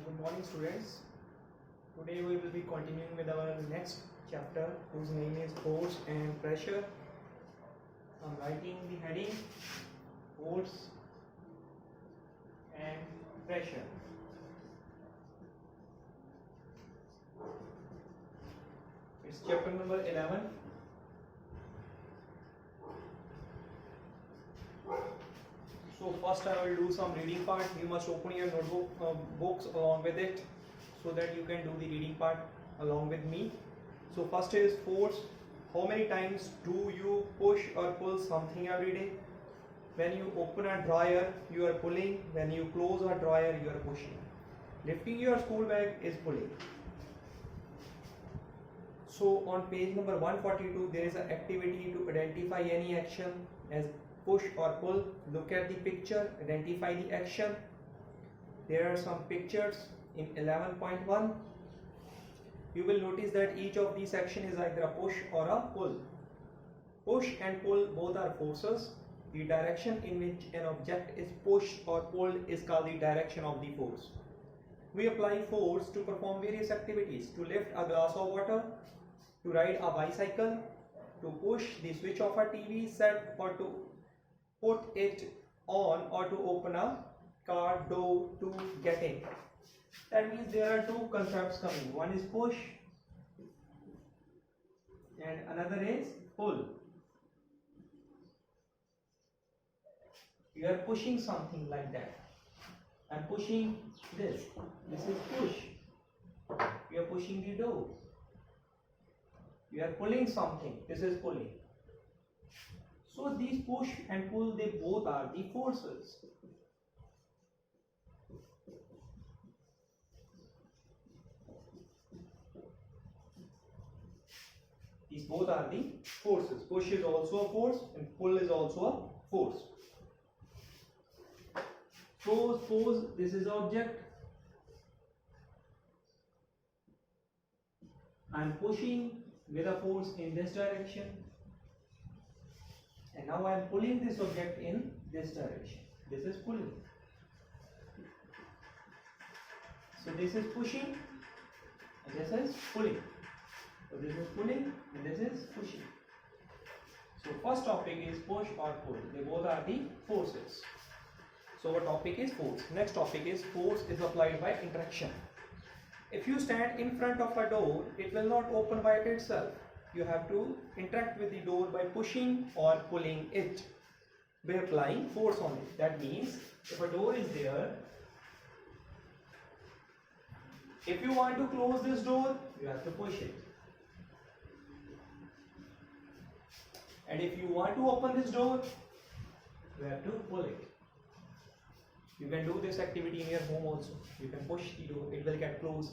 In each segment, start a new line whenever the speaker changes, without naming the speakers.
Good morning, students. Today we will be continuing with our next chapter, whose name is Force and Pressure. I'm writing the heading Force and Pressure. It's chapter number 11. So first I will do some reading part. You must open your notebook books along with it so that you can do the reading part along with me. So first is force. How many times do you push or pull something every day? When you open a drawer, you are pulling. When you close a drawer, you are pushing. Lifting your school bag is pulling. So on page number 142, there is an activity to identify any action as push or pull. Look at the picture, identify the action. There are some pictures in 11.1. You will notice that each of these action is either a push or a pull. Push and pull both are forces. The direction in which an object is pushed or pulled is called the direction of the force. We apply force to perform various activities: to lift a glass of water, to ride a bicycle, to push the switch of a TV set, or to put it on, or to open a car door to get in. That means there are two concepts coming. One is push and another is pull. You are pushing something like that. I am pushing this. This is push. You are pushing the door. You are pulling something. This is pulling. So these push and pull, they both are the forces. These both are the forces. Push is also a force and pull is also a force. So suppose this is object. I am pushing with a force in this direction, and now I am pulling this object in this direction. This is pulling. So this is pushing and this is pulling. So this is pulling and this is pushing. So first topic is push or pull. They both are the forces. So our topic is force. Next topic is force is applied by interaction. If you stand in front of a door, it will not open by itself. You have to interact with the door by pushing or pulling it, by applying force on it. That means if a door is there, if you want to close this door, you have to push it. And if you want to open this door, you have to pull it. You can do this activity in your home also. You can push the door, it will get closed.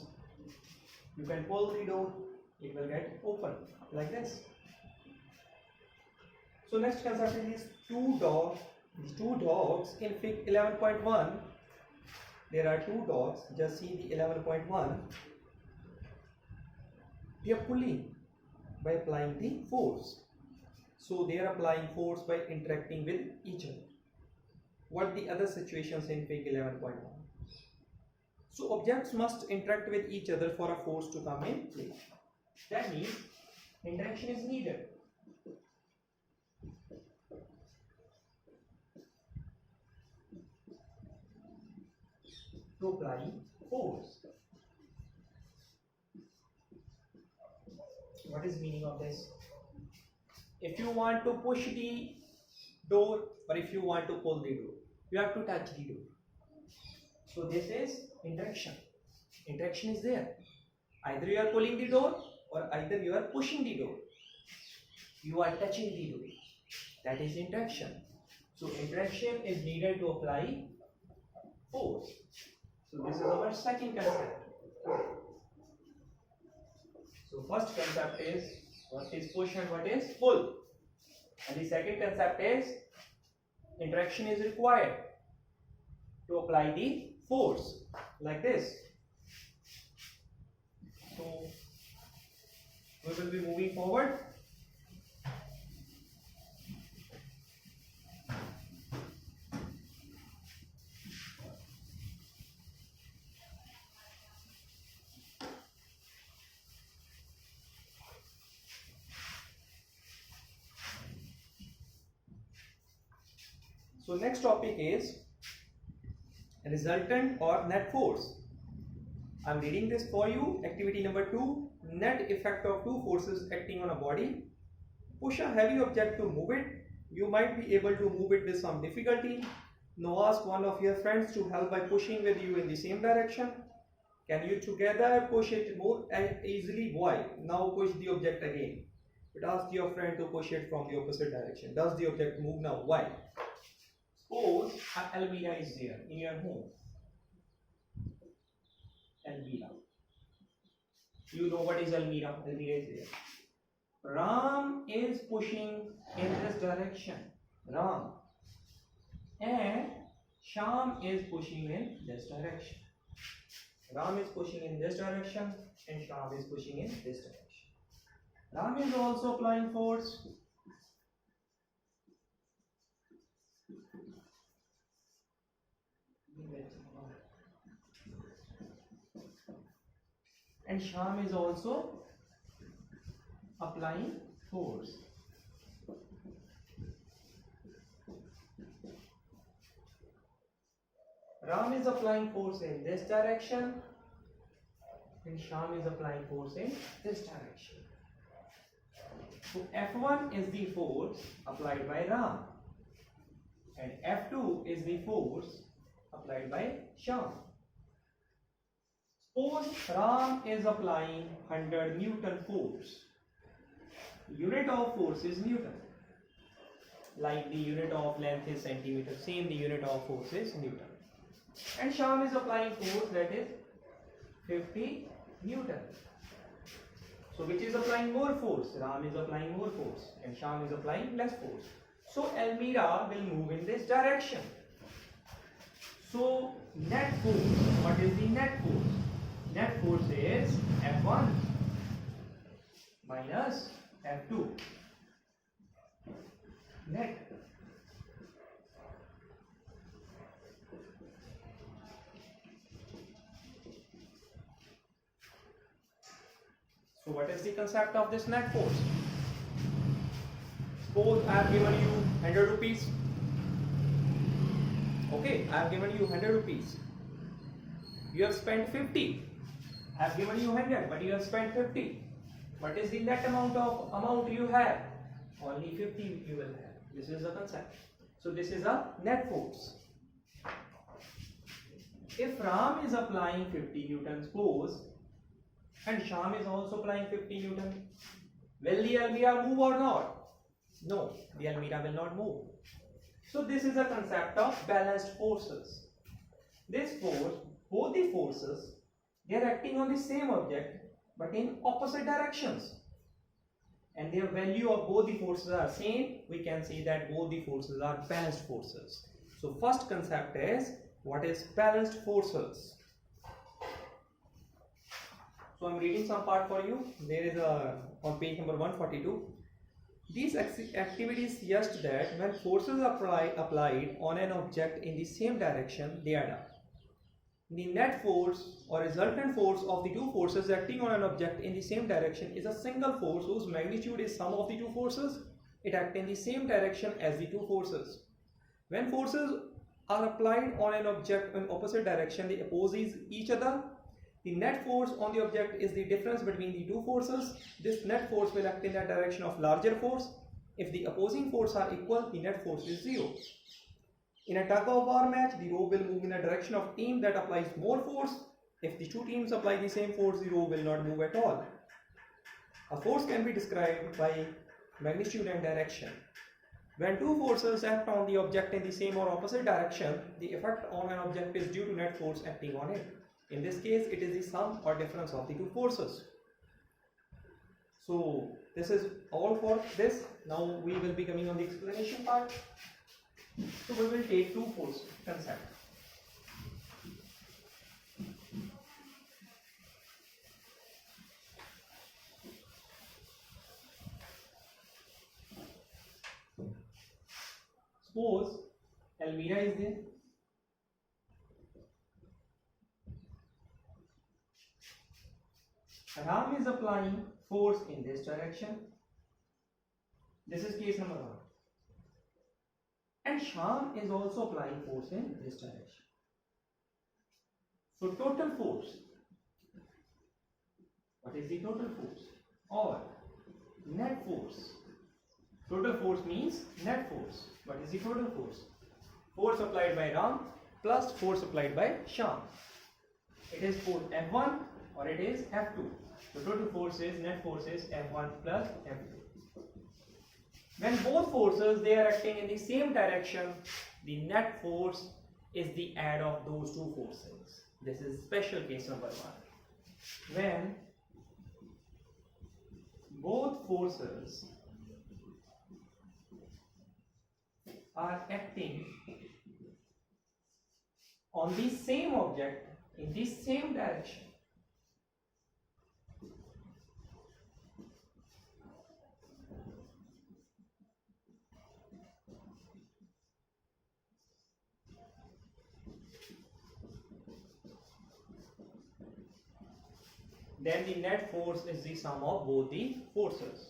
You can pull the door, it will get open, like this. So next concept is two dogs. These two dogs in fig 11.1. There are two dogs. Just see the 11.1. They are pulling by applying the force. So they are applying force by interacting with each other. What the other situations in fig 11.1? So objects must interact with each other for a force to come in play. That means interaction is needed. To apply force. What is meaning of this? If you want to push the door or if you want to pull the door, you have to touch the door. So this is interaction. Interaction is there. Either you are pulling the door or either you are pushing the door. You are touching the door. That is interaction. So interaction is needed to apply force. So this is our second concept. So first concept is what is push and what is pull. And the second concept is interaction is required to apply the force, like this. So we will be moving forward. So next topic is resultant or net force. I'm reading this for you. Activity number 2, net effect of two forces acting on a body. Push a heavy object to move it. You might be able to move it with some difficulty. Now ask one of your friends to help by pushing with you in the same direction. Can you together push it more easily? Why? Now push the object again. But ask your friend to push it from the opposite direction. Does the object move now? Why? Suppose Almira is there in your home. Almira. You know what is Almira? Almira is there. Ram is pushing in this direction. Ram. And Sham is pushing in this direction. Ram is pushing in this direction and Sham is pushing in this direction. Ram is also applying force. And Sham is also applying force. Ram is applying force in this direction and Sham is applying force in this direction. So F1 is the force applied by Ram and F2 is the force applied by Sham. Suppose Ram is applying 100 Newton force. Unit of force is Newton. Like the unit of length is centimeter, same the unit of force is Newton. And Sham is applying force, that is 50 Newton. So which is applying more force? Ram is applying more force and Sham is applying less force. So Almira will move in this direction. So net force, what is the net force? Net force is F1 minus F2. Net. So what is the concept of this net force? Suppose I have given you 100 rupees. Okay, I have given you 100 rupees. You have spent 50. I have given you 100, but you have spent 50. What is the net amount you have? Only 50 you will have. This is the concept. So this is a net force. If Ram is applying 50 Newton's force and Sham is also applying 50 Newton, will the Almira move or not? No, the Almira will not move. So this is a concept of balanced forces. This force, both the forces, they are acting on the same object but in opposite directions. And their value of both the forces are same. We can say that both the forces are balanced forces. So first concept is, what is balanced forces? So I am reading some part for you. There is on page number 142. These activities suggest that when forces are applied on an object in the same direction, they add up. The net force or resultant force of the two forces acting on an object in the same direction is a single force whose magnitude is sum of the two forces. It acts in the same direction as the two forces. When forces are applied on an object in opposite direction, they oppose each other. The net force on the object is the difference between the two forces. This net force will act in the direction of larger force. If the opposing forces are equal, the net force is 0. In a tug of war match, the rope will move in a direction of team that applies more force. If the two teams apply the same force, the rope will not move at all. A force can be described by magnitude and direction. When two forces act on the object in the same or opposite direction, the effect on an object is due to net force acting on it. In this case, it is the sum or difference of the two forces. So this is all for this. Now we will be coming on the explanation part. So we will take two force concept. Suppose Almira is there. Ram is applying force in this direction. This is case number 1. and Sham is also applying force in this direction. So total force, what is the total force or net force? Total force means net force. What is the total force? Force applied by Ram plus force applied by Sham. It is force F1 or it is F2. The total force is, net force is F1 plus F2. When both forces they are acting in the same direction, the net force is the add of those two forces. This is special case number 1. When both forces are acting on the same object in the same direction, then the net force is the sum of both the forces.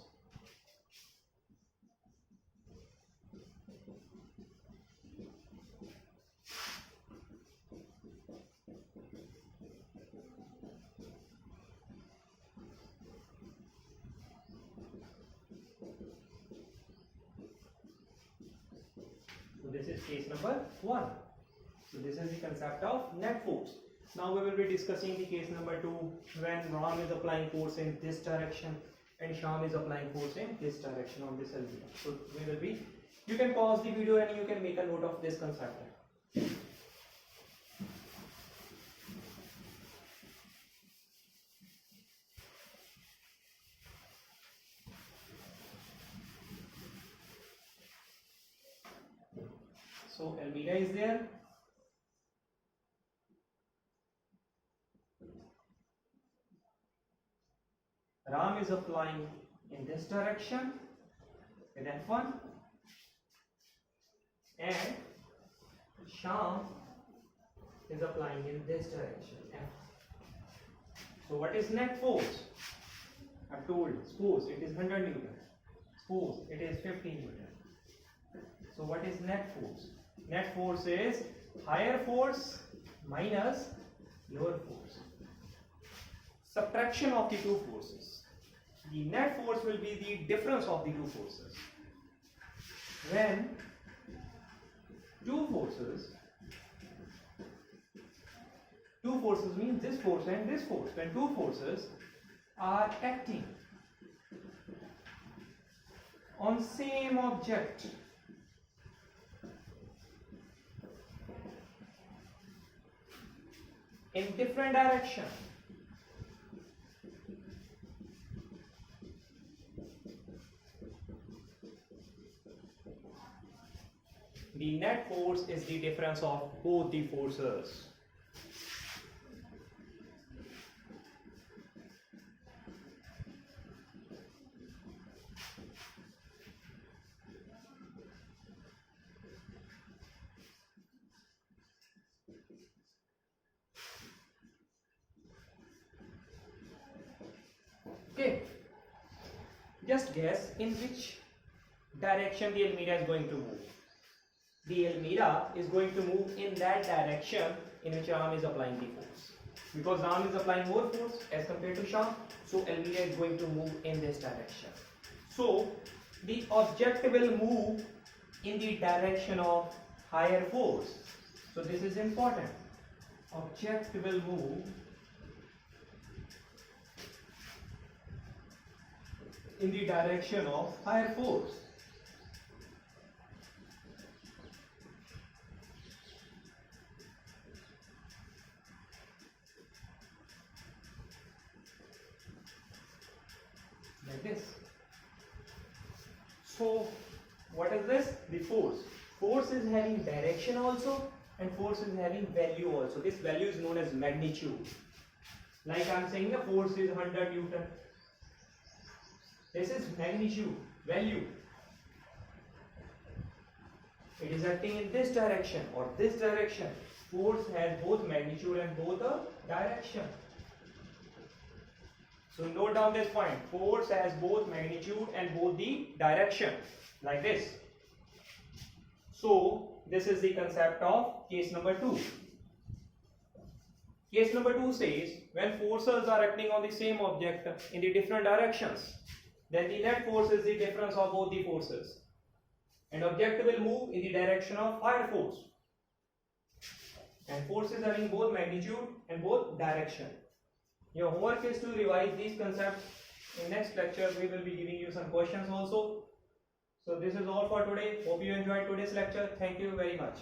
So this is case number 1. So this is the concept of net force. Now we will be discussing the case number 2, when Ram is applying force in this direction and Sham is applying force in this direction on this alveolar. So we will be, you can pause the video and you can make a note of this concept. So alveolar is there. Ram is applying in this direction with F1 and Sham is applying in this direction F. So what is net force? I've told, suppose it is 100 Newton, suppose it is 50 Newton. So what is net force? Net force is higher force minus lower force. Subtraction of the two forces. The net force will be the difference of the two forces. When two forces means this force and this force. When two forces are acting on same object, in different direction, the net force is the difference of both the forces. Okay, just guess in which direction the almirah is going to move. The almirah is going to move in that direction in which Ram is applying the force. Because Ram is applying more force as compared to Sham, so almirah is going to move in this direction. So the object will move in the direction of higher force. So this is important. Object will move in the direction of higher force. Like this. So what is this? The force. Force is having direction also and force is having value also. This value is known as magnitude. Like I am saying the force is 100 Newton. This is magnitude, value. It is acting in this direction or this direction. Force has both magnitude and both a direction. So note down this point. Force has both magnitude and both the direction. Like this. So this is the concept of case number 2. Case number 2 says when forces are acting on the same object in the different directions, then the net force is the difference of both the forces, and object will move in the direction of higher force, and forces having both magnitude and both direction. Your homework is to revise these concepts. In next lecture we will be giving you some questions also. So this is all for today. Hope you enjoyed today's lecture. Thank you very much.